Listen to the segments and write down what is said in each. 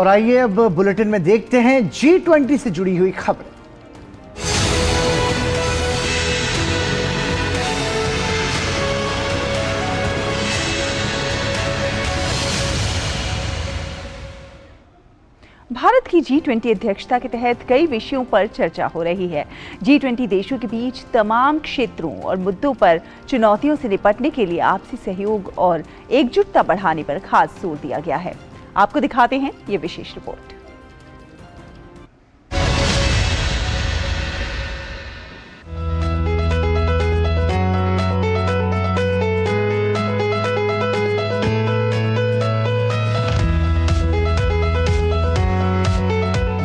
और आइए अब बुलेटिन में देखते हैं G20 से जुड़ी हुई खबरें। भारत की G20 अध्यक्षता के तहत कई विषयों पर चर्चा हो रही है। G20 देशों के बीच तमाम क्षेत्रों और मुद्दों पर चुनौतियों से निपटने के लिए आपसी सहयोग और एकजुटता बढ़ाने पर खास जोर दिया गया है। आपको दिखाते हैं ये विशेष रिपोर्ट।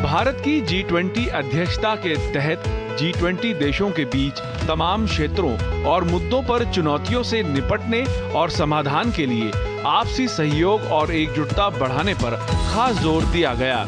भारत की G20 अध्यक्षता के तहत G20 देशों के बीच तमाम क्षेत्रों और मुद्दों पर चुनौतियों से निपटने और समाधान के लिए आपसी सहयोग और एकजुटता बढ़ाने पर खास जोर दिया गया।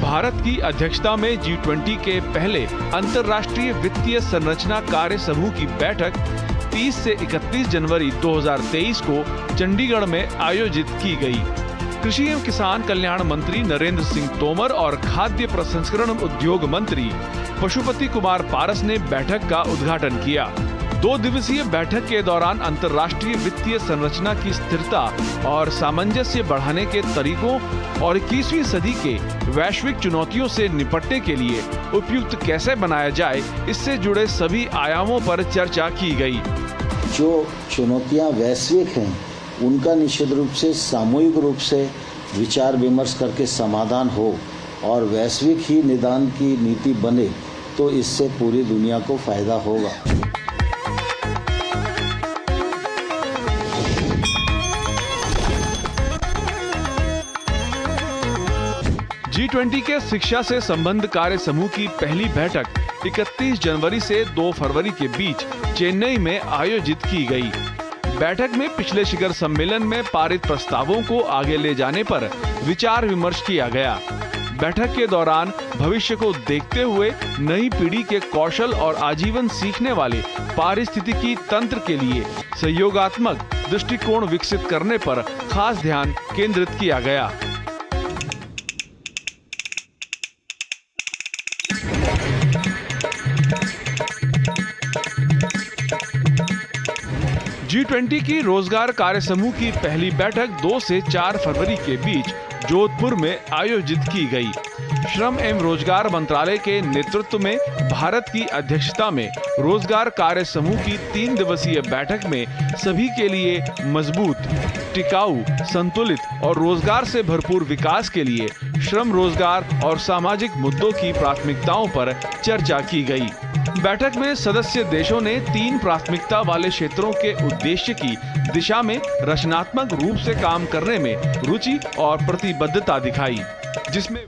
भारत की अध्यक्षता में G20 के पहले अंतर्राष्ट्रीय वित्तीय संरचना कार्य समूह की बैठक 30 से 31 जनवरी 2023 को चंडीगढ़ में आयोजित की गई। कृषि एवं किसान कल्याण मंत्री नरेंद्र सिंह तोमर और खाद्य प्रसंस्करण उद्योग मंत्री पशुपति कुमार पारस ने बैठक का उद्घाटन किया। 2 दिवसीय बैठक के दौरान अंतर्राष्ट्रीय वित्तीय संरचना की स्थिरता और सामंजस्य बढ़ाने के तरीकों और 21वीं सदी के वैश्विक चुनौतियों से निपटने के लिए उपयुक्त कैसे बनाया जाए, इससे जुड़े सभी आयामों पर चर्चा की गई। जो चुनौतियां वैश्विक हैं, उनका निश्चित रूप से सामूहिक रूप से विचार विमर्श करके समाधान हो और वैश्विक ही निदान की नीति बने, तो इससे पूरी दुनिया को फायदा होगा। G20 के शिक्षा से संबंध कार्य समूह की पहली बैठक 31 जनवरी से 2 फरवरी के बीच चेन्नई में आयोजित की गई। बैठक में पिछले शिखर सम्मेलन में पारित प्रस्तावों को आगे ले जाने पर विचार विमर्श किया गया। बैठक के दौरान भविष्य को देखते हुए नई पीढ़ी के कौशल और आजीवन सीखने वाले पारिस्थितिकी तंत्र के लिए सहयोगात्मक दृष्टिकोण विकसित करने पर खास ध्यान केंद्रित किया गया। G20 की रोजगार कार्य समूह की पहली बैठक 2 से 4 फरवरी के बीच जोधपुर में आयोजित की गई। श्रम एवं रोजगार मंत्रालय के नेतृत्व में भारत की अध्यक्षता में रोजगार कार्य समूह की 3 दिवसीय बैठक में सभी के लिए मजबूत, टिकाऊ, संतुलित और रोजगार से भरपूर विकास के लिए श्रम, रोजगार और सामाजिक मुद्दों की प्राथमिकताओं पर चर्चा की गई। बैठक में सदस्य देशों ने 3 प्राथमिकता वाले क्षेत्रों के उद्देश्य की दिशा में रचनात्मक रूप से काम करने में रुचि और प्रतिबद्धता दिखाई, जिसमें